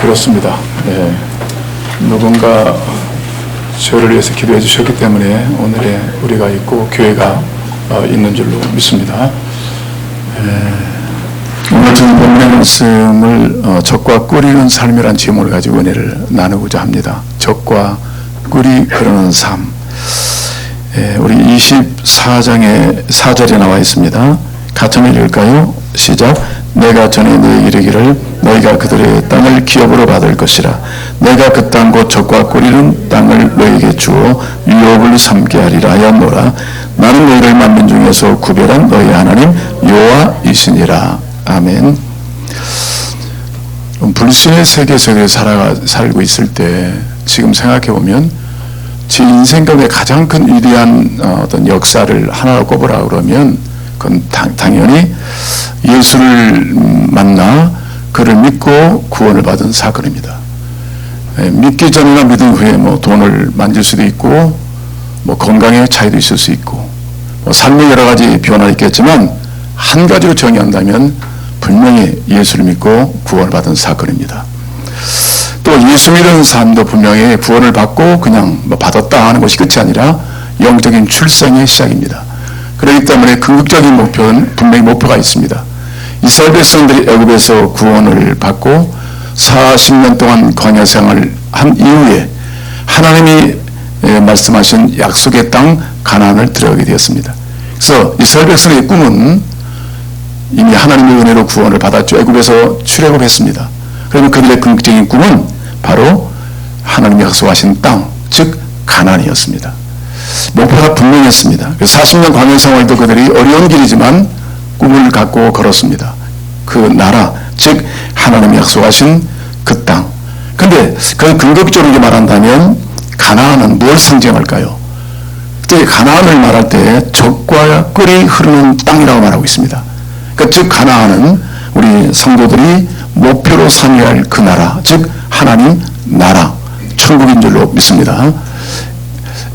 그렇습니다. 예. 누군가 저를 위해서 기도해 주셨기 때문에 오늘의 우리가 있고 교회가 있는 줄로 믿습니다. 오늘 전 본문의 말씀을 적과 꿀이는 삶이란 제목을 가지고 은혜를 나누고자 합니다. 적과 꿀이 흐르는 삶. 우리 24장의 4절에 나와 있습니다. 같이 한번 읽을까요? 시작. 내가 전에 너에게 이르기를 너희가 그들의 땅을 기업으로 받을 것이라. 내가 그 땅 곧 적과 꿀이는 땅을 너희에게 주어 유업을 삼게 하리라 하였노라. 나는 너희를 만민 중에서 구별한 너희 하나님 여호와이시니라. 아멘. 불신의 세계에서 살고 있을 때 지금 생각해보면 제 인생 가운데 가장 큰 위대한 어떤 역사를 하나 꼽으라 그러면 그건 당연히 예수를 만나 그를 믿고 구원을 받은 사건입니다. 믿기 전이나 믿은 후에 뭐 돈을 만질 수도 있고 뭐 건강에 차이도 있을 수 있고 뭐 삶의 여러 가지 변화가 있겠지만 한 가지로 정의한다면 분명히 예수를 믿고 구원을 받은 사건입니다. 또 예수 믿는 사람도 분명히 구원을 받고 그냥 뭐 받았다 하는 것이 끝이 아니라 영적인 출생의 시작입니다. 그렇기 때문에 궁극적인 목표는 분명히 목표가 있습니다. 이스라엘 백성들이 애굽에서 구원을 받고 40년 동안 광야 생활을 한 이후에 하나님이 말씀하신 약속의 땅 가나안을 들어가게 되었습니다. 그래서 이스라엘 백성의 꿈은 이미 하나님의 은혜로 구원을 받았죠. 애굽에서 출애굽했습니다. 그러면 그들의 궁극적인 꿈은 바로 하나님이 약속하신 땅, 즉 가나안이었습니다. 목표가 분명했습니다. 40년 광야 생활도 그들이 어려운 길이지만 꿈을 갖고 걸었습니다. 그 나라, 즉 하나님이 약속하신 그 땅. 그런데 그 근거적으로 말한다면 가나안은 뭘 상징할까요? 그때 가나안을 말할 때 적과 꿀이 흐르는 땅이라고 말하고 있습니다. 그러니까 즉 가나안은 우리 성도들이 목표로 삼아야 할 그 나라, 즉 하나님 나라, 천국인 줄로 믿습니다.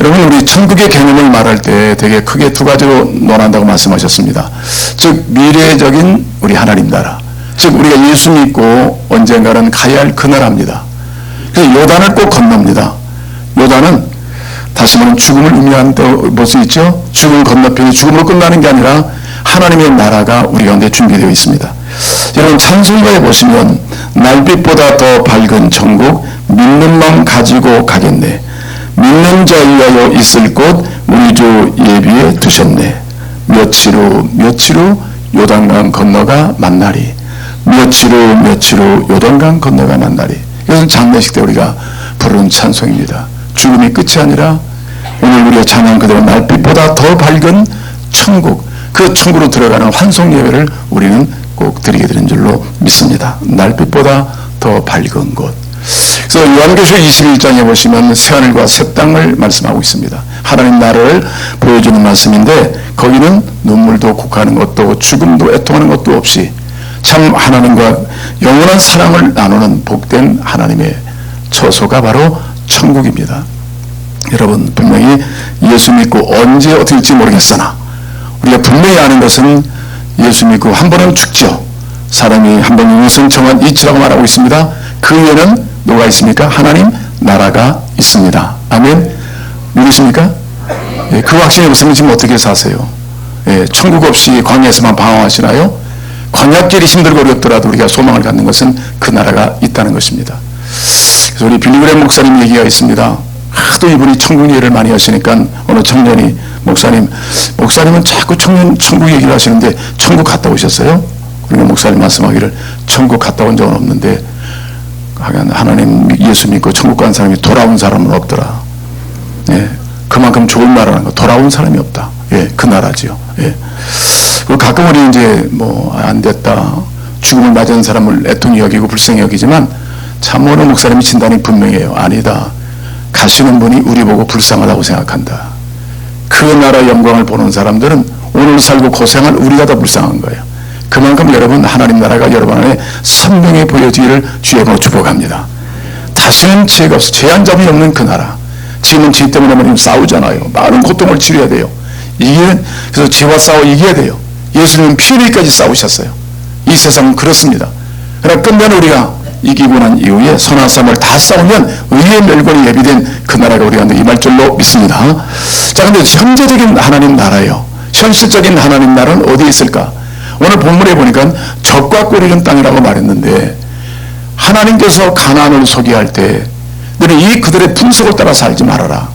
여러분, 우리 천국의 개념을 말할 때 되게 크게 두 가지로 논한다고 말씀하셨습니다. 즉 미래적인 우리 하나님 나라, 즉 우리가 예수 믿고 언젠가는 가야 할 그 나라입니다. 그래서 요단을 꼭 건넙니다. 요단은 다시 말하면 죽음을 의미한다고 볼 수 있죠. 죽음 건너편이 죽음으로 끝나는 게 아니라 하나님의 나라가 우리 가운데 준비되어 있습니다. 여러분, 찬송가에 보시면 날빛보다 더 밝은 천국 믿는 마음 가지고 가겠네. 믿는 자 위하여 있을 곳 우리 주 예비해 두셨네. 며칠 후 요단강 건너가 만나리. 며칠 후 요단강 건너가 만나리. 이것은 장례식 때 우리가 부르는 찬송입니다. 죽음이 끝이 아니라 오늘 우리가 찬양 그대로 날빛보다 더 밝은 천국, 그 천국으로 들어가는 환송 예배를 우리는 꼭 드리게 되는 줄로 믿습니다. 날빛보다 더 밝은 곳. 그래서 요한계시록 21장에 보시면 새하늘과 새 땅을 말씀하고 있습니다. 하나님 나라를 보여주는 말씀인데 거기는 눈물도 곡하는 것도 죽음도 애통하는 것도 없이 참 하나님과 영원한 사랑을 나누는 복된 하나님의 처소가 바로 천국입니다. 여러분, 분명히 예수 믿고 언제 어떻게 될지 모르겠으나 우리가 분명히 아는 것은 예수 믿고 한 번은 죽죠. 사람이 한 번 유생청한 이치라고 말하고 있습니다. 그 위에는 누가 있습니까? 하나님 나라가 있습니다. 아멘. 믿으십니까? 예, 그 확신이 없으면 지금 어떻게 사세요? 예, 천국 없이 광야에서만 방황하시나요? 광야길이 힘들고 어렵더라도 우리가 소망을 갖는 것은 그 나라가 있다는 것입니다. 그래서 우리 빌리그램 목사님 얘기가 있습니다. 하도 이분이 천국 얘기를 많이 하시니까 어느 청년이 목사님은 자꾸 천국 얘기를 하시는데 천국 갔다 오셨어요? 그러니까 목사님 말씀하기를 천국 갔다 온 적은 없는데 하나님 예수 믿고 천국 간 사람이 돌아온 사람은 없더라. 예, 그만큼 좋은 나라라는 거. 돌아온 사람이 없다. 예, 그 나라지요. 예. 그리고 가끔 우리 이제 뭐 안 됐다, 죽음을 맞은 사람을 애통히 여기고 불쌍히 여기지만 참모는 목사님이 진단이 분명해요. 아니다. 가시는 분이 우리 보고 불쌍하다고 생각한다. 그 나라 영광을 보는 사람들은 오늘 살고 고생한 우리가 더 불쌍한 거예요. 그만큼 여러분, 하나님 나라가 여러분 안에 선명히 보여지기를 주의 이름으로 축복합니다. 다시는 죄가 없어, 죄 한 점이 없는 그 나라. 지금은 죄 때문에 하나님 싸우잖아요. 많은 고통을 치료해야 돼요. 그래서 죄와 싸워 이겨야 돼요. 예수님은 피 흘리기까지 싸우셨어요. 이 세상은 그렇습니다. 그러나 끝내는 우리가 이기고 난 이후에 선한 싸움을 다 싸우면 의의 멸관이 예비된 그 나라가 우리가 임할 줄로 믿습니다. 자, 근데 현재적인 하나님 나라요, 현실적인 하나님 나라는 어디에 있을까? 오늘 본문에 보니까 적과 꿀이는 땅이라고 말했는데, 하나님께서 가나안을 소개할 때 너는 이 그들의 풍속을 따라 살지 말아라.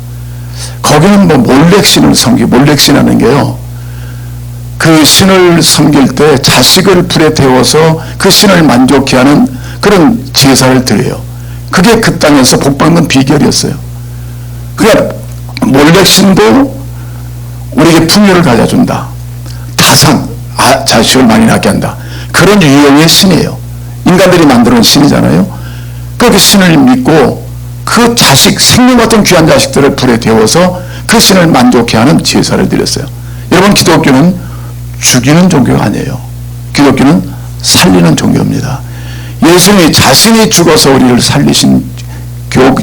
거기는 뭐 몰렉신을 몰렉신하는 게요, 그 신을 섬길 때 자식을 불에 태워서 그 신을 만족케 하는 그런 제사를 드려요. 그게 그 땅에서 복받는 비결이었어요. 그러니까 몰렉신도 우리에게 풍요를 가져준다. 타산, 자식을 많이 낳게 한다. 그런 유형의 신이에요. 인간들이 만들어낸 신이잖아요. 그 신을 믿고 그 자식, 생명 같은 귀한 자식들을 불에 태워서 그 신을 만족케 하는 제사를 드렸어요. 여러분, 기독교는 죽이는 종교가 아니에요. 기독교는 살리는 종교입니다. 예수님이 자신이 죽어서 우리를 살리신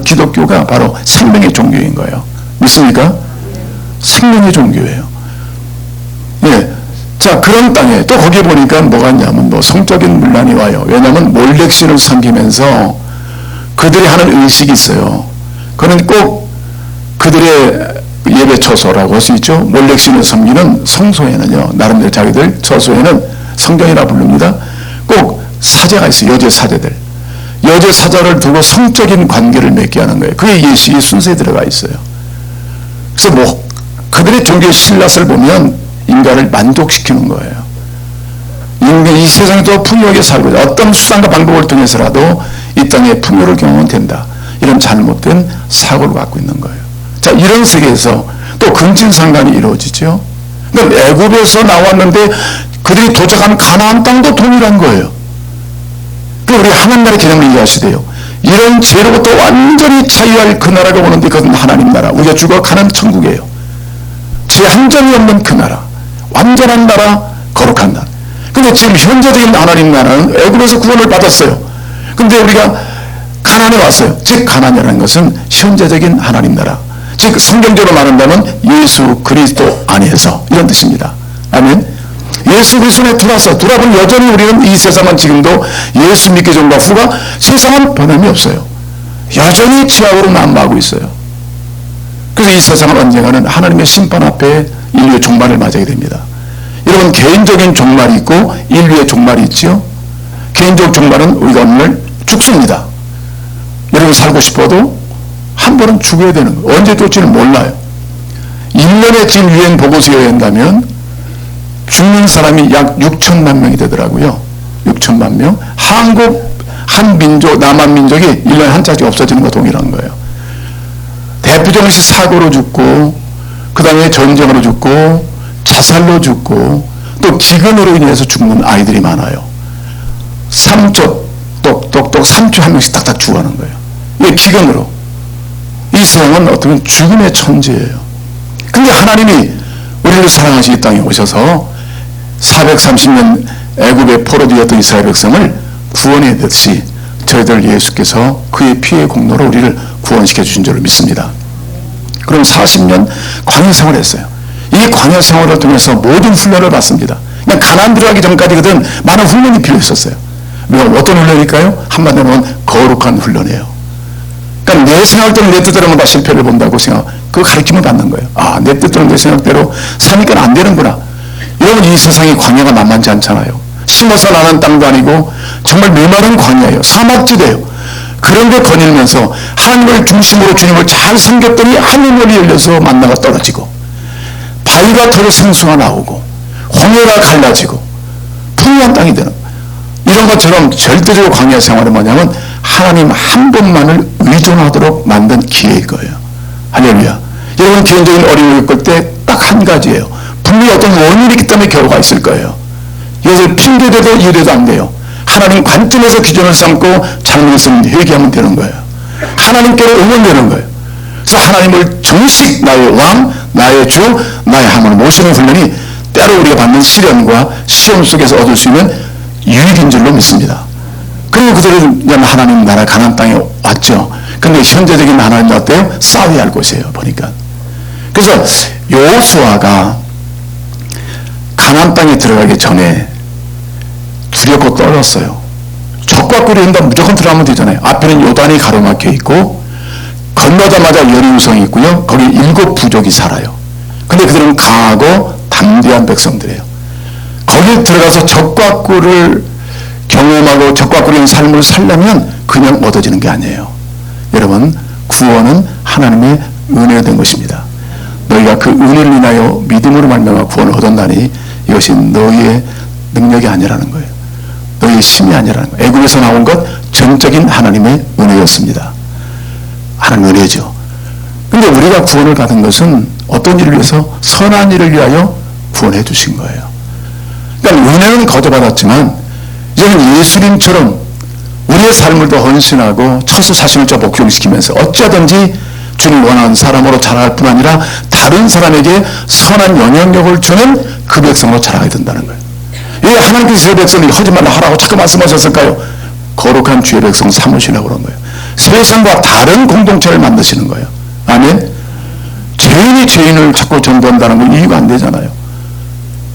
기독교가 바로 생명의 종교인 거예요. 믿습니까? 생명의 종교예요. 예. 자, 그런 땅에 또 거기에 보니까 뭐가 있냐면 뭐 성적인 문란이 와요. 왜냐하면 몰렉신을 섬기면서 그들이 하는 의식이 있어요. 그는 꼭 그들의 예배 처소라고 할 수 있죠. 몰렉신을 섬기는 성소에는요, 나름대로 자기들 처소에는 성경이라 부릅니다. 꼭 사제가 있어요. 여제 사제들. 여제 사제를 두고 성적인 관계를 맺게 하는 거예요. 그게 예식의 순서에 들어가 있어요. 그래서 뭐 그들의 종교 신라를 보면 인간을 만족시키는 거예요. 이 세상에 더 풍요하게 살고 어떤 수단과 방법을 통해서라도 이 땅에 풍요를 경험하면 된다. 이런 잘못된 사고를 갖고 있는 거예요. 자, 이런 세계에서 또 근친상간이 이루어지죠. 그러니까 애굽에서 나왔는데 그들이 도착한 가나안 땅도 동일한 거예요. 우리 하나님 나라의 개념을 이해하시대요. 이런 죄로부터 완전히 자유할 그 나라가 오는데 그것은 하나님 나라, 우리가 죽어가는 천국이에요. 죄 한 점이 없는 그 나라, 완전한 나라, 거룩한 나라. 근데 지금 현재적인 하나님 나라는 애굽에서 구원을 받았어요. 근데 우리가 가나안에 왔어요. 즉 가나안이라는 것은 현재적인 하나님 나라, 즉 성경적으로 말한다면 예수 그리스도 안에서, 이런 뜻입니다. 아멘. 예수 그리스도에 돌아보면 여전히 우리는 이 세상은 지금도 예수 믿기 전과 후가 세상은 변함이 없어요. 여전히 죄악으로 난무하고 있어요. 그래서 이 세상은 언젠가는 하나님의 심판 앞에 인류의 종말을 맞이하게 됩니다. 여러분, 개인적인 종말이 있고 인류의 종말이 있죠. 개인적 종말은 우리가 오늘 죽습니다. 여러분, 살고 싶어도 한 번은 죽어야 되는 거예요. 언제 될지는 몰라요. 1년에 지금 유엔 보고서에 한다면 죽는 사람이 약 6천만 명이 되더라고요. 6천만 명. 한국, 한 민족, 남한 민족이 1년에 한 차씩 없어지는 거 동일한 거예요. 대표적인 사고로 죽고, 그 다음에 전쟁으로 죽고, 자살로 죽고, 또 기근으로 인해서 죽는 아이들이 많아요. 3초, 똑똑똑 3초 한 명씩 딱딱 죽어가는 거예요. 이게 기근으로. 이 세상은 어떻게 보면 죽음의 천지예요. 근데 하나님이 우리를 사랑하시 이 땅에 오셔서 430년 애굽의 포로되었던 이스라엘 백성을 구원해냈듯이 저희들 예수께서 그의 피의 공로로 우리를 구원시켜 주신 줄을 믿습니다. 그럼 40년 광야 생활을 했어요. 이 광야 생활을 통해서 모든 훈련을 받습니다. 그냥 가나안 들어가기 전까지거든 많은 훈련이 필요 있었어요. 어떤 훈련일까요? 한마디로 하면 거룩한 훈련이에요. 그러니까 내 생각대로 내 뜻대로는 다 실패를 본다고 그 가르침을 받는 거예요. 아, 내 뜻대로 내 생각대로 사니까 안 되는구나. 여러분, 이 세상의 광야가 만만치 않잖아요. 심어서 나는 땅도 아니고 정말 메마른 광야예요. 사막지대예요. 그런데 거닐면서 하나님을 중심으로 주님을 잘 섬겼더니 하늘문이 열려서 만나가 떨어지고 바위가 터져 생수가 나오고 홍해가 갈라지고 풍요한 땅이 되는, 이런 것처럼 절대적으로 광야 생활은 뭐냐면 하나님 한 분만을 의존하도록 만든 기회일 거예요. 할렐루야. 여러분, 개인적인 어려움을 겪을 때 딱 한 가지예요. 분명히 어떤 원인이 있기 때문에 결과가 있을 거예요. 이것을 핑계대도 이래도 안 돼요. 하나님 관점에서 기준을 삼고 잘못했으면 회개하면 되는 거예요. 하나님께로 응원되는 거예요. 그래서 하나님을 정식 나의 왕, 나의 주, 나의 하나님을 모시는 훈련이 때로 우리가 받는 시련과 시험 속에서 얻을 수 있는 유익인 줄로 믿습니다. 그리고 그들은 하나님 나라 가나안 땅에 왔죠. 근데 현재적인 하나님은 어때요? 싸워야 할 곳이에요, 보니까. 그래서 여호수아가 가나안 땅에 들어가기 전에 두렵고 떨었어요. 적과 꿀이 온다 무조건 들어가면 되잖아요. 앞에는 요단이 가로막혀 있고 건너자마자 여리우성이 있고요. 거기 7 부족이 살아요. 근데 그들은 강하고 담대한 백성들이에요. 거기에 들어가서 적과 꿀을 경험하고 적과 꿀인 삶을 살려면 그냥 얻어지는 게 아니에요. 여러분, 구원은 하나님의 은혜가 된 것입니다. 너희가 그 은혜를 인하여 믿음으로 말미암아 구원을 얻었나니 이것이 너희의 능력이 아니라는 거예요. 너희의 힘이 아니라는 거예요. 애굽에서 나온 것 전적인 하나님의 은혜였습니다. 하나님의 은혜죠. 근데 우리가 구원을 받은 것은 어떤 일을 위해서? 선한 일을 위하여 구원해 주신 거예요. 그러니까 은혜는 거저받았지만 이제는 예수님처럼 우리의 삶을 더 헌신하고 처수 자신을 더 복종시키면서 어찌하든지 주를 원하는 사람으로 자라갈 뿐 아니라 다른 사람에게 선한 영향력을 주는 그 백성으로 자라가야 된다는 거예요. 왜 하나님께서 새 백성이 하지 말라 하라고 자꾸 말씀하셨을까요? 거룩한 주의 백성 삼으시라고 그런 거예요. 세상과 다른 공동체를 만드시는 거예요. 아멘. 죄인이 죄인을 자꾸 전도한다는 건 이유가 안 되잖아요.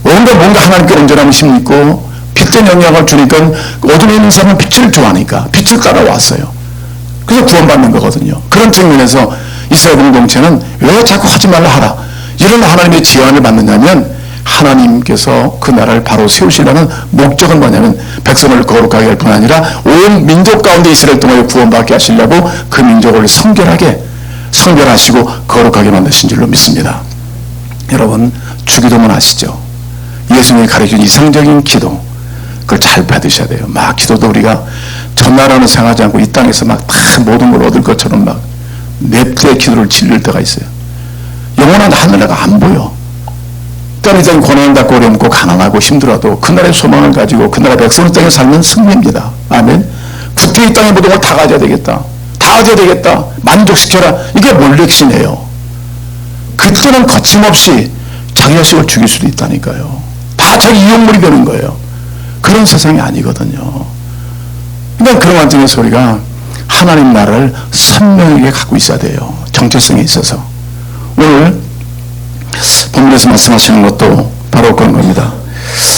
뭔가 하나님께 온전함이 힘이 있고 빛된 영향을 주니까 어둠에 있는 사람은 빛을 좋아하니까 빛을 따라왔어요. 그래서 구원받는 거거든요. 그런 측면에서 이스라엘 공동체는 왜 자꾸 하지 말라 하라 이런 하나님의 제안을 받느냐면 하나님께서 그 나라를 바로 세우시려는 목적은 뭐냐면 백성을 거룩하게 할 뿐 아니라 온 민족 가운데 이스라엘 동안에 구원받게 하시려고 그 민족을 성별하시고 거룩하게 만드신 줄로 믿습니다. 여러분, 주기도문 아시죠? 예수님이 가르친 이상적인 기도, 그걸 잘 받으셔야 돼요. 막 기도도 우리가 전나라는 생각하지 않고 이 땅에서 막 다 모든 걸 얻을 것처럼 막 냅대 기도를 질릴 때가 있어요. 영원한 하늘나라가 안 보여. 땅에 대한 고난을 받고 어렵고 가난하고 힘들어도 그 나라의 소망을 가지고 그 나라 백성의 땅에 살면 승리입니다. 아멘. 굳게 이 땅의 모든 걸 다 가져야 되겠다. 다 가져야 되겠다. 만족시켜라. 이게 몰렉신이에요. 그때는 거침없이 자기 자식을 죽일 수도 있다니까요. 다 자기 이용물이 되는 거예요. 그런 세상이 아니거든요. 그러니까 그런 관점에서 우리가 하나님 나라를 선명하게 갖고 있어야 돼요. 정체성에 있어서. 오늘 본문에서 말씀하시는 것도 바로 그런 겁니다.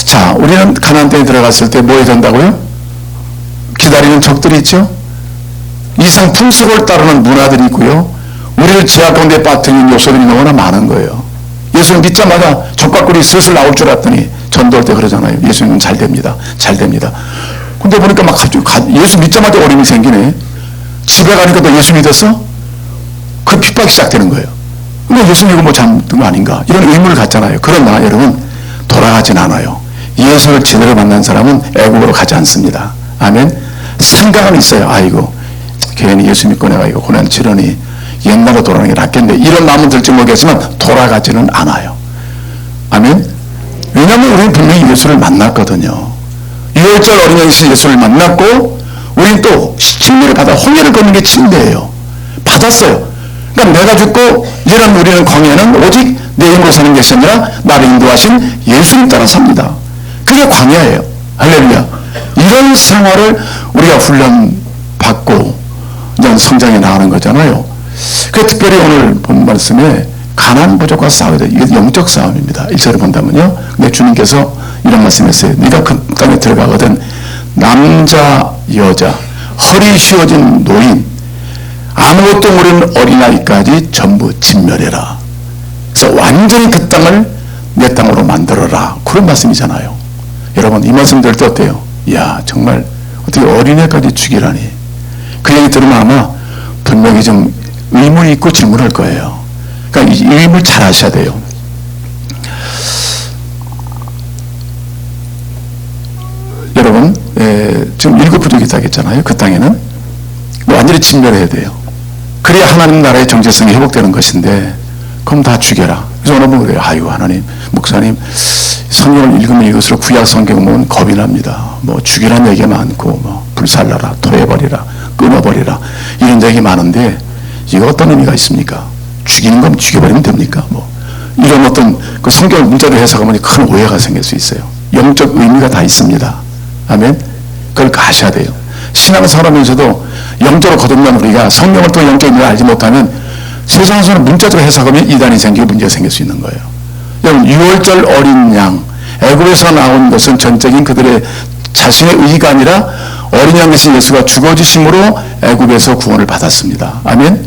자, 우리는 가나안 땅에 들어갔을 때 뭐 해야 된다고요? 기다리는 적들이 있죠. 이상 풍속을 따르는 문화들이 있고요. 우리를 제약 가운데 빠뜨리는 요소들이 너무나 많은 거예요. 예수님 믿자마자 적과 꿀이 슬슬 나올 줄 알았더니 전도할 때 그러잖아요. 예수님은 잘 됩니다. 잘 됩니다. 근데 보니까 막 예수 믿자마자 어려움이 생기네. 집에 가니까 너 예수 믿었어? 그 핍박이 시작되는 거예요. 근데 예수 믿고 뭐 잘못된 거 아닌가? 이런 의문을 갖잖아요. 그러나 여러분, 돌아가진 않아요. 예수를 제대로 만난 사람은 애국으로 가지 않습니다. 아멘. 생각은 있어요. 아이고, 괜히 예수 믿고 내가 이거 고난 치르니 옛날로 돌아가는 게 낫겠네. 이런 마음은 들지 모르겠지만 돌아가지는 않아요. 아멘. 왜냐하면 우리는 분명히 예수를 만났거든요. 6월절 어린 양에서 예수를 만났고 우리는 또 침례를 받아 홍해를 걷는 게 침례예요. 받았어요. 그러니까 내가 죽고 이제는 우리는 광야는 오직 내 힘으로 사는 것이 아니라 나를 인도하신 예수님 따라 삽니다. 그게 광야예요. 할렐루야. 이런 생활을 우리가 훈련받고 이제 성장해 나가는 거잖아요. 그 특별히 오늘 본 말씀에 가난안 부족과 싸워야 돼요. 이게 영적 싸움입니다. 1절을 본다면요. 근데 주님께서 이런 말씀했어요. 네가 그 땅에 들어가거든 남자, 여자, 허리 휘어진 노인, 아무것도 모르는 어린아이까지 전부 진멸해라. 그래서 완전히 그 땅을 내 땅으로 만들어라. 그런 말씀이잖아요. 여러분, 이 말씀 들을 때 어때요? 이야, 정말 어떻게 어린애까지 죽이라니. 그 얘기 들으면 아마 분명히 좀 의문이 있고 질문할 거예요. 그러니까 이 의문을 잘 하셔야 돼요. 여러분, 지금 7 부족이 있다고 했잖아요. 그 땅에는 완전히 진멸해야 돼요. 그래야 하나님 나라의 정체성이 회복되는 것인데 그럼 다 죽여라. 그래서 어느 분은 그래요. 아이고, 하나님, 목사님, 성경을 읽으면 이것으로 구약 성경 보면 겁이 납니다. 뭐 죽이라는 얘기가 많고 뭐 불살라라, 토해버리라, 끊어버리라 이런 얘기 많은데 이거 어떤 의미가 있습니까? 죽이는 건 죽여버리면 됩니까? 뭐 이런 어떤 그 성경을 문자로 해석하면 큰 오해가 생길 수 있어요. 영적 의미가 다 있습니다. 아멘. 그걸 아셔야 돼요. 신앙생활하면서도 영적으로 거듭난 우리가 성경을 통해 영적 의미를 알지 못하면 세상에서는 문자적으로 해석하면 이단이 생기고 문제가 생길 수 있는 거예요. 여러분, 6월절 어린 양, 애굽에서 나온 것은 전적인 그들의 자신의 의의가 아니라 어린 양 대신 예수가 죽어지심으로 애굽에서 구원을 받았습니다. 아멘.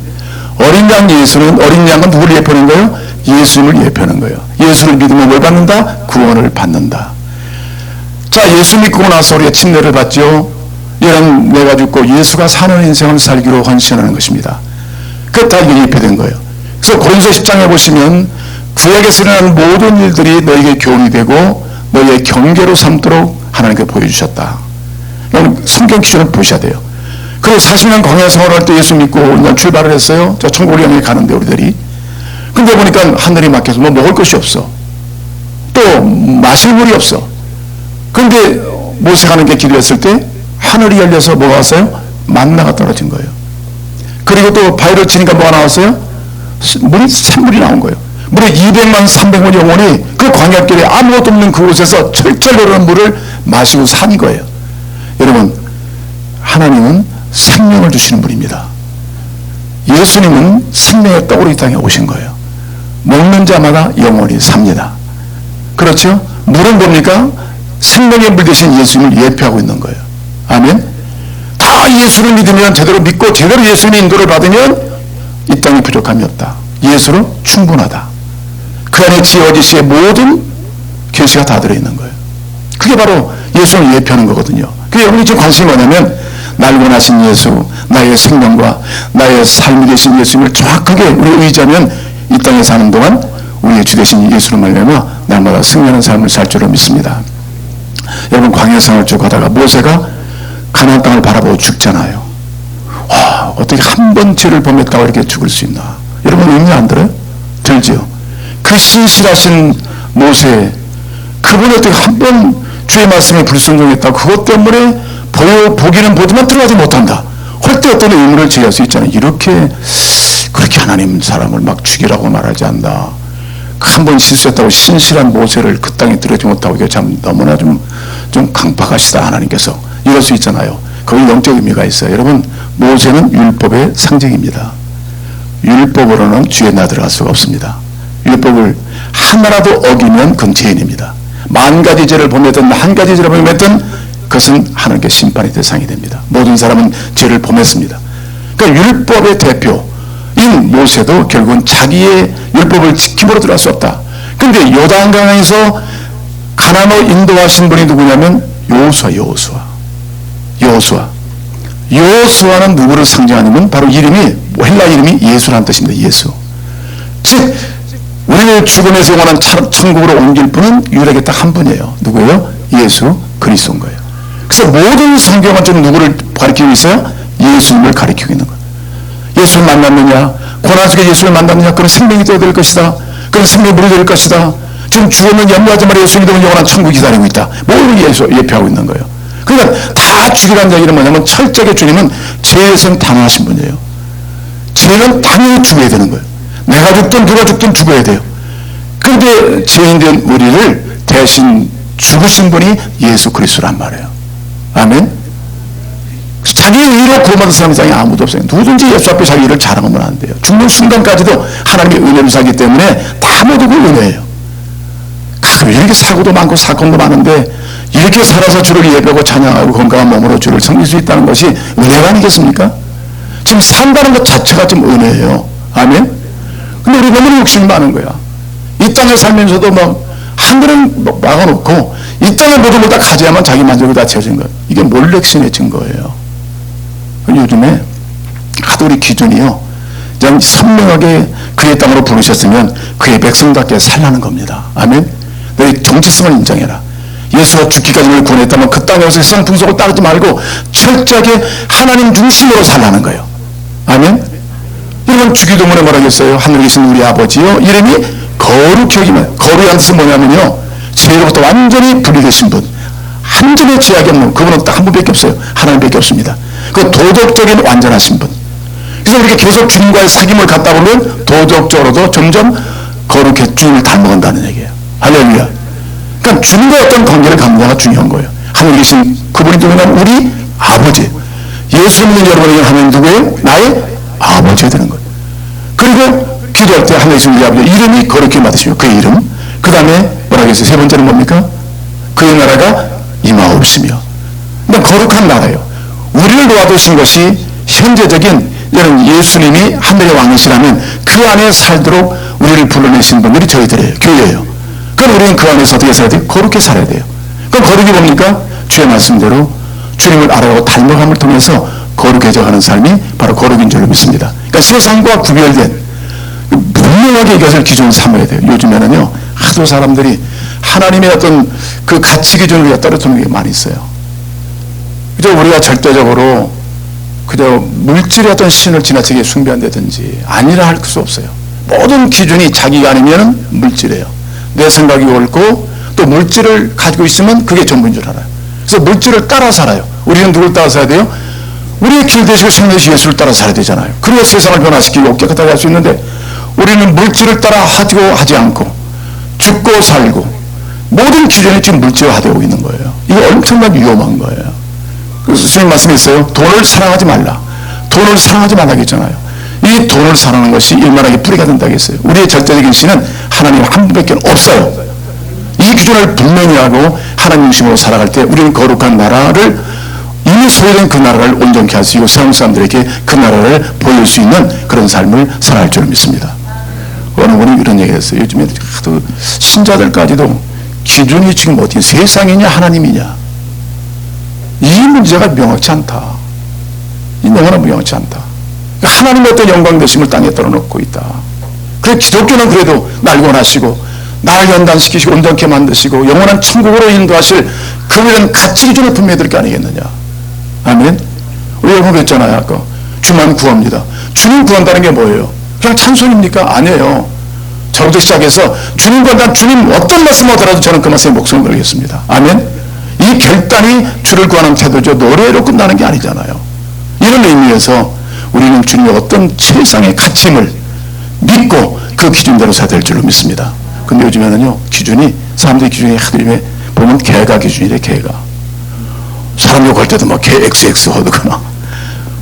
어린 양은 누구를 예표하는 거예요? 예수님을 예표하는 거예요. 예수를 믿으면 뭘 받는다? 구원을 받는다. 자, 예수 믿고 나서 우리가 침례를 받죠. 이런 내가 죽고 예수가 사는 인생을 살기로 헌신하는 것입니다. 그게 다 이게 예표된 거예요. 그래서 고린도 10장에 보시면 구약에서 일어난 모든 일들이 너에게 교훈이 되고 너의 경계로 삼도록 하나님께 보여주셨다. 성경 기준을 보셔야 돼요. 그리고 40년 광야 생활할 때 예수 믿고 그냥 출발을 했어요. 저 천국을 향해 가는데 우리들이. 근데 보니까 하늘이 막혀서 뭐 먹을 것이 없어. 또 마실 물이 없어. 그런데 모세가 하나님께 기도했을 때 하늘이 열려서 뭐가 왔어요? 만나가 떨어진 거예요. 그리고 또 바위를 치니까 뭐가 나왔어요? 샘물이 나온 거예요. 무려 200만 300만 영혼이 그 광야길에 아무것도 없는 그곳에서 철철 흐르는 물을 마시고 산 거예요. 여러분, 하나님은 생명을 주시는 분입니다. 예수님은 생명의 떡으로 이 땅에 오신 거예요. 먹는 자마다 영원히 삽니다. 그렇죠? 물은 뭡니까? 생명의 물 대신 예수님을 예표하고 있는 거예요. 아멘. 다 예수를 믿으면, 제대로 믿고 제대로 예수님의 인도를 받으면 이 땅에 부족함이 없다. 예수로 충분하다. 그 안에 지어지시의 모든 계시가 다 들어있는 거예요. 그게 바로 예수를 예표하는 거거든요. 그게 여러분이 지금 관심이 뭐냐면, 날 원하신 예수, 나의 생명과 나의 삶이 되신 예수님을 정확하게 우리 의지하면 이 땅에 사는 동안 우리의 주 되신 예수로 말미암아 날마다 승리하는 삶을 살 줄로 믿습니다. 여러분, 광야 생활을 쭉 가다가 모세가 가나안 땅을 바라보고 죽잖아요. 와, 어떻게 한 번 죄를 범했다고 이렇게 죽을 수 있나? 여러분, 의미 안 들어요? 들지요? 그 신실하신 모세, 그분이 어떻게 한 번 주의 말씀에 불순종했다고 그것 때문에 보기는 보지만 들어가지 못한다. 할 때 어떤 의무를 제기할 수 있잖아요. 그렇게 하나님 사람을 막 죽이라고 말하지 않나. 한 번 실수했다고 신실한 모세를 그 땅에 들어오지 못하고 이게 참 너무나 좀 강박하시다 하나님께서 이럴 수 있잖아요. 거기 영적 의미가 있어요. 여러분, 모세는 율법의 상징입니다. 율법으로는 죄에 나 들어갈 수가 없습니다. 율법을 하나라도 어기면 그건 죄인입니다. 만 가지 죄를 범했든 한 가지 죄를 범했든 그것은 하나님께 심판의 대상이 됩니다. 모든 사람은 죄를 범했습니다. 그러니까 율법의 대표인 모세도 결국은 자기의 율법을 지킴으로 들어갈 수 없다. 그런데 요단강에서 가나안으로 인도하신 분이 누구냐면 여호수아는 누구를 상징하냐면 바로 이름이 헬라 이름이 예수라는 뜻입니다. 예수. 즉 우리를 죽음에서 영원한 천국으로 옮길 분은 유일하게 딱 한 분이에요. 누구예요? 예수 그리스도인 거예요. 그래서 모든 성경은 지금 누구를 가리키고 있어요? 예수님을 가리키고 있는 거예요. 예수를 만났느냐, 고난 속에 예수를 만났느냐, 그런 생명이 되어야 될 것이다. 그런 생명이 물이 될 것이다. 지금 죽으면 염려하지 말아 예수 믿으면 영원한 천국이 기다리고 있다. 모든 예수 예표하고 있는 거예요. 그러니까 다 죽이라는 얘기는 뭐냐면 철저하게 주님은 죄에선 단호하신 분이에요. 죄는 당연히 죽어야 되는 거예요. 내가 죽든 누가 죽든 죽어야 돼요. 그런데 죄인된 우리를 대신 죽으신 분이 예수 그리스도란 말이에요. 아멘. 자기 의로 구원받은 사람이 세상에 아무도 없어요. 누구든지 예수 앞에 자기 일을 자랑하면 안 돼요. 죽는 순간까지도 하나님의 은혜를 사기 때문에 다 모두 그 은혜예요. 가끔 이렇게 사고도 많고 사건도 많은데 이렇게 살아서 주를 예배하고 찬양하고 건강한 몸으로 주를 섬길 수 있다는 것이 은혜가 아니겠습니까? 지금 산다는 것 자체가 좀 은혜예요. 아멘. 근데 우리 너무 욕심이 많은 거야. 이 땅에 살면서도 뭐 하늘은 막아놓고 이 땅에 모든 걸 다 가져야만 자기 만족이 다 채워진 거예요. 이게 몰렉신의 증거예요. 요즘에 하도 우리 기준이요, 그냥 선명하게 그의 땅으로 부르셨으면 그의 백성답게 살라는 겁니다. 아멘. 너희 정체성을 인정해라. 예수가 죽기까지 를 구원했다면 그 땅에서 세상 풍속을 따르지 말고 철저하게 하나님 중심으로 살라는 거예요. 아멘. 여러분, 주기도문에 뭐라고 했어요? 하늘에 계신 우리 아버지요, 이름이 거룩히 여기면, 거룩이라는 뜻은 뭐냐면요, 죄로부터 완전히 분리되신 분, 한점의 죄악이 없는, 그분은 딱 한 분밖에 없어요. 하나님밖에 없습니다. 그 도덕적인 완전하신 분. 그래서 이렇게 계속 주님과의 사귐을 갖다 보면 도덕적으로도 점점 거룩해 주님을 닮아간다는 얘기예요. 할렐루야. 그러니까 주님과 어떤 관계를 갖느냐가 중요한 거예요. 하늘에 계신 그분이 누구냐면 우리 아버지. 예수 믿는 여러분에게 하나님 누구예요? 나의 아버지가 되는 거예요. 그리고 기도할 때 하늘에 계신 우리 아버지 이름이 거룩히 맡으시며 그의 이름, 그 다음에 뭐라고 했어요? 세 번째는 뭡니까? 그의 나라가 임하옵시며. 그러니까 거룩한 나라예요. 우리를 놓아두신 것이 현재적인 이런 예수님이 하늘의 왕이시라면 그 안에 살도록 우리를 불러내신 분들이 저희들이에요. 교회예요. 그럼 우리는 그 안에서 어떻게 살아야 돼요? 거룩히 살아야 돼요. 그럼 거룩이 뭡니까? 주의 말씀대로 주님을 알아가고 닮아감을 통해서 거룩해져가는 삶이 바로 거룩인 줄로 믿습니다. 그러니까 세상과 구별된 분명하게 이것을 기준을 삼아야 돼요. 요즘에는요 하도 사람들이 하나님의 어떤 그 가치 기준을 우리가 떨어뜨리는 게 많이 있어요. 그저 우리가 절대적으로 그저 물질의 어떤 신을 지나치게 숭배한다든지 아니라 할 수 없어요. 모든 기준이 자기가 아니면 물질이에요. 내 생각이 옳고 또 물질을 가지고 있으면 그게 전부인 줄 알아요. 그래서 물질을 따라 살아요. 우리는 누굴 따라 살아야 돼요? 우리의 길 되시고 생명이신 예수를 따라 살아야 되잖아요. 그래야 세상을 변화시키고 깨끗하게 할 수 있는데 우리는 물질을 따라 하지 않고 죽고 살고 모든 기준이 지금 물질화되고 있는 거예요. 이게 엄청난 위험한 거예요. 그래서 스님 말씀이 있어요. 돈을 사랑하지 말라. 돈을 사랑하지 말라고 했잖아요. 이 돈을 사랑하는 것이 일만하게 뿌리가 된다고 했어요. 우리의 절대적인 신은 하나님 한 분밖에 없어요. 이 기준을 분명히 하고 하나님 중심으로 살아갈 때 우리는 거룩한 나라를 이미 소유된 그 나라를 온전케 할 수 있고 세상 사람들에게 그 나라를 보일 수 있는 그런 삶을 살아갈 줄 믿습니다. 어느 분이 이런 얘기를 했어요. 요즘에 하도 신자들까지도 기준이 지금 어디 세상이냐 하나님이냐 이 문제가 명확치 않다. 이 너무나 명확치 않다. 하나님의 어떤 영광 되심을 땅에 떨어놓고 있다. 그래 기독교는 그래도 날 원하시고 나를 연단시키시고 온전케 만드시고 영원한 천국으로 인도하실 그런 가치 기준을 분명히 드릴 게 아니겠느냐. 아멘. 우리 여러분 그랬잖아요. 아까 주만 구합니다. 주님 구한다는 게 뭐예요? 그냥 찬송입니까? 아니에요. 저부터 시작해서 주님 구한다. 주님 어떤 말씀을 하더라도 저는 그 말씀에 목숨을 걸겠습니다. 아멘. 이 결단이 주를 구하는 태도죠. 노래로 끝나는 게 아니잖아요. 이런 의미에서 우리는 주님의 어떤 세상의 가치임을 믿고 그 기준대로 살아야 될 줄로 믿습니다. 근데 요즘에는요 기준이 사람들의 기준이 하늘에 보면 개가 기준이래. 개가 사람 욕할 때도 막 개 XX 하거나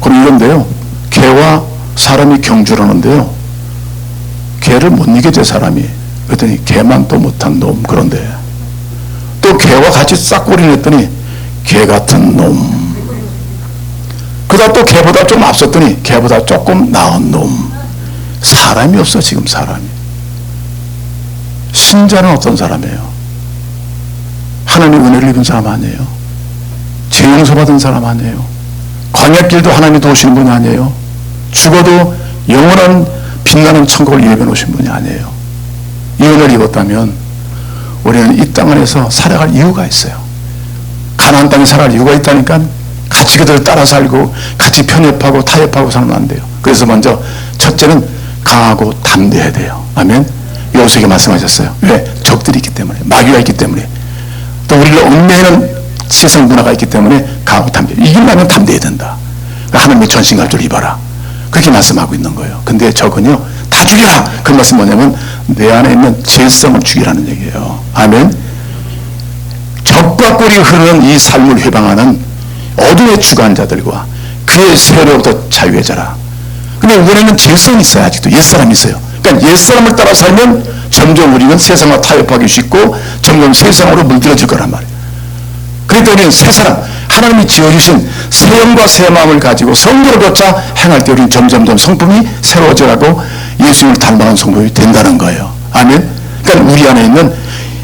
그럼 이런데요 개와 사람이 경주를 하는데요 개를 못 이기대 사람이. 그랬더니 개만 또 못한 놈. 그런데 또 개와 같이 싹꼬리를 했더니 개 같은 놈. 그러다 또 개보다 좀 앞섰더니 개보다 조금 나은 놈. 사람이 없어 지금 사람이. 신자는 어떤 사람이에요? 하나님의 은혜를 입은 사람 아니에요? 죄 용서받은 사람 아니에요? 광야길도 하나님이 도우시는 분이 아니에요? 죽어도 영원한 빛나는 천국을 예비해 놓으신 분이 아니에요? 이 은혜를 입었다면 우리는 이 땅 안에서 살아갈 이유가 있어요. 가나안 땅에 살아갈 이유가 있다니까. 같이 그들을 따라 살고 같이 편협하고 타협하고 살면 안 돼요. 그래서 먼저 첫째는 강하고 담대해야 돼요. 아멘. 여호수아에게 말씀하셨어요. 왜? 적들이 있기 때문에, 마귀가 있기 때문에, 또 우리를 얽매이는 세상 문화가 있기 때문에 강하고 담대해. 이기려면 담대해야 된다. 그러니까 하나님의 전신갑주를 입어라. 그렇게 말씀하고 있는 거예요. 근데 적은요 다 죽여라. 그 말씀 뭐냐면 내 안에 있는 죄성을 죽이라는 얘기예요. 아멘. 적과 꿀이 흐르는 이 삶을 회방하는 어둠의 주관자들과 그의 세로부터 자유해져라. 근데 우리는 죄성이 있어요. 아직도 옛사람이 있어요. 그러니까 옛사람을 따라 살면 점점 우리는 세상과 타협하기 쉽고 점점 세상으로 물들어질 거란 말이에요. 그러니까 우리는 새 사람, 하나님이 지어주신 새 영과 새 마음을 가지고 성도를 걷자 행할 때 우리는 점점점 성품이 새로워져가고 예수님을 닮아가는 성품이 된다는 거예요. 아멘. 그러니까 우리 안에 있는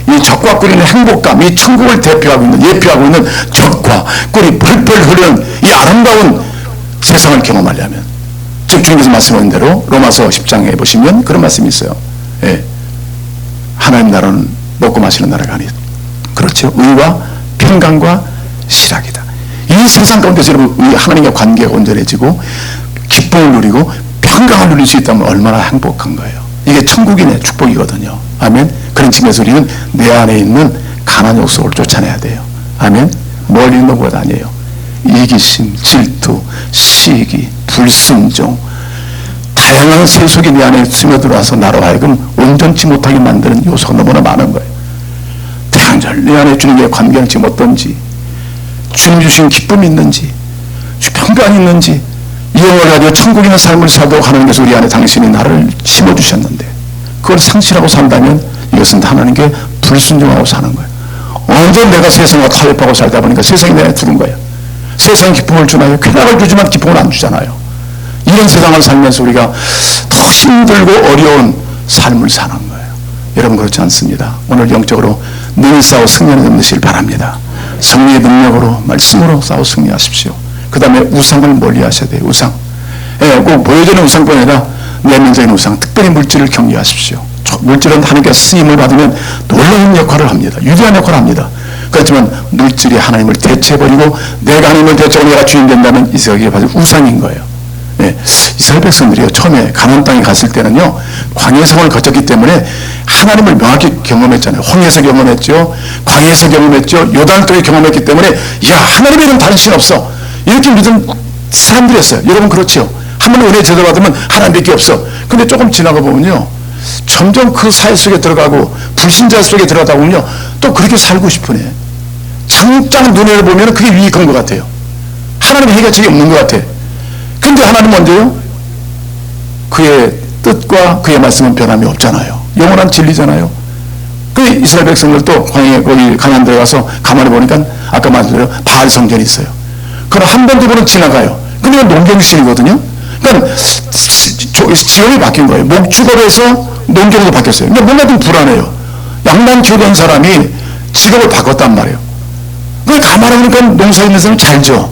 이 적과 꿀이는 행복감, 이 천국을 대표하고 있는, 예표하고 있는 적과 꿀이 펄펄 흐르는 이 아름다운 세상을 경험하려면, 즉 주님께서 말씀하신 대로 로마서 10장에 보시면 그런 말씀이 있어요. 예. 하나님 나라는 먹고 마시는 나라가 아니에요. 그렇죠. 의와 평강과 실학이다. 이 세상 가운데서 여러분 하나님과 관계가 온전해지고 기쁨을 누리고 평강을 누릴 수 있다면 얼마나 행복한 거예요. 이게 천국인의 축복이거든요. 아멘. 그런 측면에서 우리는 내 안에 있는 가난 욕구를 쫓아내야 돼요. 아멘. 멀리 있는 것 아니에요. 이기심, 질투, 시기, 불순종, 다양한 세속이 내 안에 스며들어와서 나로 하여금 온전치 못하게 만드는 요소가 너무나 많은 거예요. 대한절 내 안에 주님의 관계는 지금 어떤지, 주님 주신 기쁨이 있는지, 평강이 있는지, 이 영을 가지고 천국인의 삶을 살도록 하나님께서 우리 안에 당신이 나를 심어주셨는데 그걸 상실하고 산다면 이것은 하나님께 불순종하고 사는 거예요. 언제 내가 세상과 타협하고 살다 보니까 세상이 내 안에 들은 거예요. 세상 기쁨을 주나요? 쾌락을 주지만 기쁨을 안 주잖아요. 이런 세상을 살면서 우리가 더 힘들고 어려운 삶을 사는 거예요. 여러분 그렇지 않습니다. 오늘 영적으로 늘 싸워 승리하는 되시길 바랍니다. 성령의 능력으로 말씀으로 싸워 승리하십시오. 그 다음에 우상을 멀리 하셔야 돼요. 우상. 꼭 보여지는 우상뿐 아니라 내면적인 우상, 특별히 물질을 경계하십시오. 물질은 하나님께서 쓰임을 받으면 놀라운 역할을 합니다. 위대한 역할을 합니다. 그렇지만 물질이 하나님을 대체해버리고 내가 하나님을 대체하고 내가 주인 된다면 이스라엘이 받은 우상인 거예요. 이스라엘 백성들이요, 처음에 가나안 땅에 갔을 때는요, 광야 생활을 거쳤기 때문에 하나님을 명확히 경험했잖아요. 홍해에서 경험했죠, 광야에서 경험했죠, 요단강에 경험했기 때문에 야, 하나님에는 다른 신 없어, 이렇게 믿은 사람들이었어요. 여러분 그렇죠? 한번 은혜 제대로 받으면 하나님밖에 없어. 근데 조금 지나가 보면요, 점점 그 사회 속에 들어가고 불신자 속에 들어가다 보면요, 또 그렇게 살고 싶으네. 장장 눈에 보면 그게 유익한 것 같아요. 하나님의 해결책이 없는 것 같아. 근데 하나님 먼저요, 그의 뜻과 그의 말씀은 변함이 없잖아요. 영원한 진리잖아요. 그 이스라엘 백성들도 광야에 거기 가나안 들어가서 가만히 보니까 아까 말씀드린 바알 성전이 있어요. 그럼 한 번 두 번은 지나가요. 근데 이건 농경시설이거든요. 그러니까 지역이 바뀐 거예요. 목축업에서 농경으로 바뀌었어요. 근데 뭔가 좀 불안해요. 양반 교도한 사람이 직업을 바꿨단 말이에요. 그걸 가만히 보니까 농사 있는 사람이 잘 져.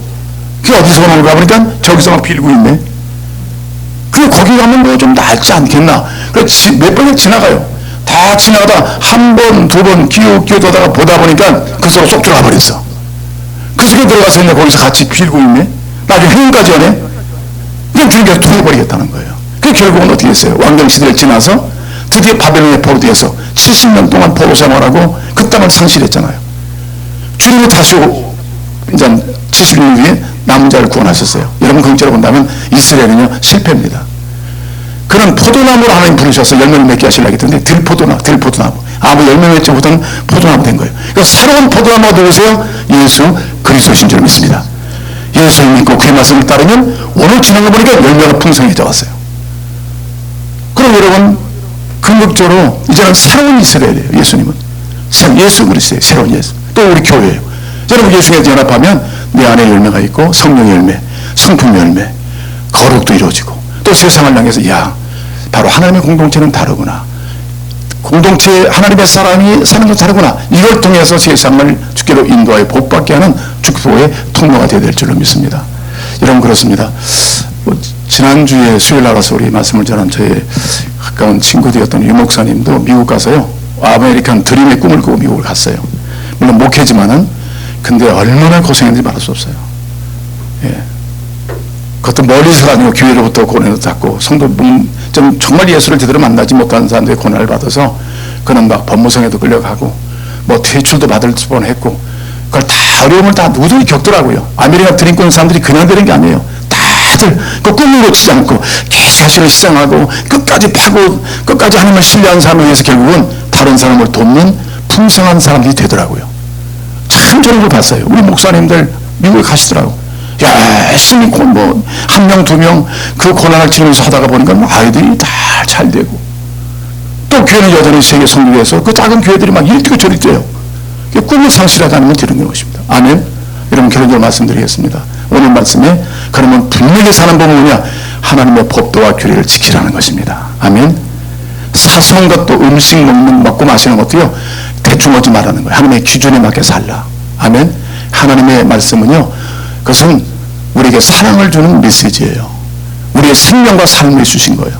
그게 어디서 오는 가 보니까 저기서 막 빌고 있네. 그 거기 가면 뭐 좀 낫지 않겠나. 그래서 몇 번을 지나가요. 다 지나가다 한 번, 두 번 기웃기웃하다가 보다 보니까 그 속으로 쏙 들어가 버렸어. 그 속에 들어가서 있네. 거기서 같이 빌고 있네. 나중에 행운까지 오네. 그럼 주님께서 두어버리겠다는 거예요. 그 결국은 어떻게 했어요? 왕정시대를 지나서 드디어 바벨론의 포로되어서 70년 동안 포로 생활하고 그 땅을 상실했잖아요. 주님이 다시 이제 70년 후에 남은 자를 구원하셨어요. 여러분 긍정적으로 본다면 이스라엘은요, 실패입니다. 그런 포도나무로 하나님 부르셔서 열매를 맺게 하시려고 했는데 들포도나무. 아무 열매 맺지 못한 포도나무 된 거예요. 그러니까 새로운 포도나무가 누구세요? 예수 그리스도신 줄 믿습니다. 예수를 믿고 그의 말씀을 따르면 오늘 지난 거 보니까 열매가 풍성해져 왔어요. 그럼 여러분 궁극적으로 이제는 새로운 이스라엘이에요. 예수님은 예수 그리스도예요. 새로운 예수. 또 우리 교회예요. 여러분 예수에 연합하면 내 안에 열매가 있고 성령의 열매, 성품의 열매, 거룩도 이루어지고 또 세상을 향해서 야, 바로 하나님의 공동체는 다르구나. 공동체 하나님의 사람이 사는 건 다르구나. 이걸 통해서 세상을 주께로 인도하여 복받게 하는 축복의 통로가 되어야 될 줄로 믿습니다. 여러분 그렇습니다. 지난주에 수요일 나가서 우리 말씀을 전한 저의 가까운 친구 되었던 유 목사님도 미국 가서요, 아메리칸 드림의 꿈을 꾸고 미국을 갔어요. 물론 목회지만은 근데 얼마나 고생했는지 말할 수 없어요. 예. 그것도 멀리서 아니고 교회로부터 고난을 받고 성도 좀 정말 예수를 제대로 만나지 못하는 사람들의 고난을 받아서 그는 막 법무성에도 끌려가고 뭐 퇴출도 받을 뻔했고 그걸 다 어려움을 다 누구든지 겪더라고요. 아메리카 드림 꾸는 사람들이 그냥 되는 게 아니에요. 다들 그 꿈을 놓치지 않고 계속 자신을 희생하고 끝까지 파고 끝까지 하나님을 신뢰하는 사람을 위해서 결국은 다른 사람을 돕는 풍성한 사람들이 되더라고요. 참 저런 걸 봤어요. 우리 목사님들 미국에 가시더라고. 열심히 뭐 한 명, 두 명 그 고난을 치르면서 하다가 보니까 뭐 아이들이 다 잘 되고 또 교회는 여전히 세계 선교에서 그 작은 교회들이 막 이리 뛰고 저리 뛰어요. 꿈을 상실하지 않으면 되는 것입니다. 아멘. 여러분 결론적으로 말씀드리겠습니다. 오늘 말씀에 그러면 분명히 사는 법은 뭐냐? 하나님의 법도와 규례를 지키라는 것입니다. 아멘. 사소한 것도 음식 먹고 마시는 것도요, 대충 하지 말라는 거예요. 하나님의 기준에 맞게 살라. 아멘. 하나님의 말씀은요, 그것은 우리에게 사랑을 주는 메시지예요. 우리의 생명과 삶을 주신 거예요.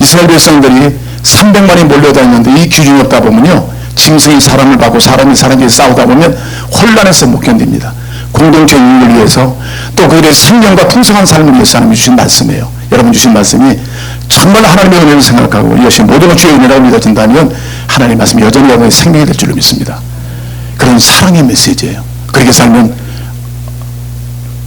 이스라엘 백성들이 300만이 몰려다녔는데 이 기준이 없다 보면요, 짐승이 사람을 봐고 사람이 사람끼리 싸우다 보면 혼란해서 못 견딥니다. 공동체 유익을 위해서 또 그들의 생명과 풍성한 삶을 위해서 하나님이 주신 말씀이에요. 여러분 주신 말씀이 정말 하나님의 은혜를 생각하고 이것이 모든 주의 은혜라고 믿어진다면 하나님의 말씀이 여전히 여러분의 생명이 될 줄로 믿습니다. 그런 사랑의 메시지예요. 그렇게 살면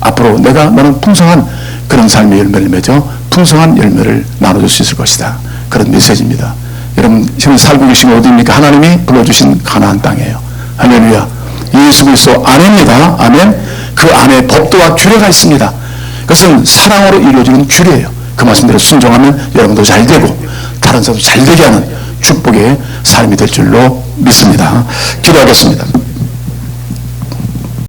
앞으로 너는 풍성한 그런 삶의 열매를 맺어 풍성한 열매를 나눠줄 수 있을 것이다. 그런 메시지입니다. 여러분 현재 살고 계신 어디입니까? 하나님이 불러주신 가나안 땅이에요. 할렐루야. 예수 그리스도 안에입니다. 아멘. 그 안에 법도와 규례가 있습니다. 그것은 사랑으로 이루어지는 규례예요. 그 말씀대로 순종하면 여러분도 잘 되고 다른 사람도 잘 되게 하는 축복의 삶이 될 줄로 믿습니다. 기도하겠습니다.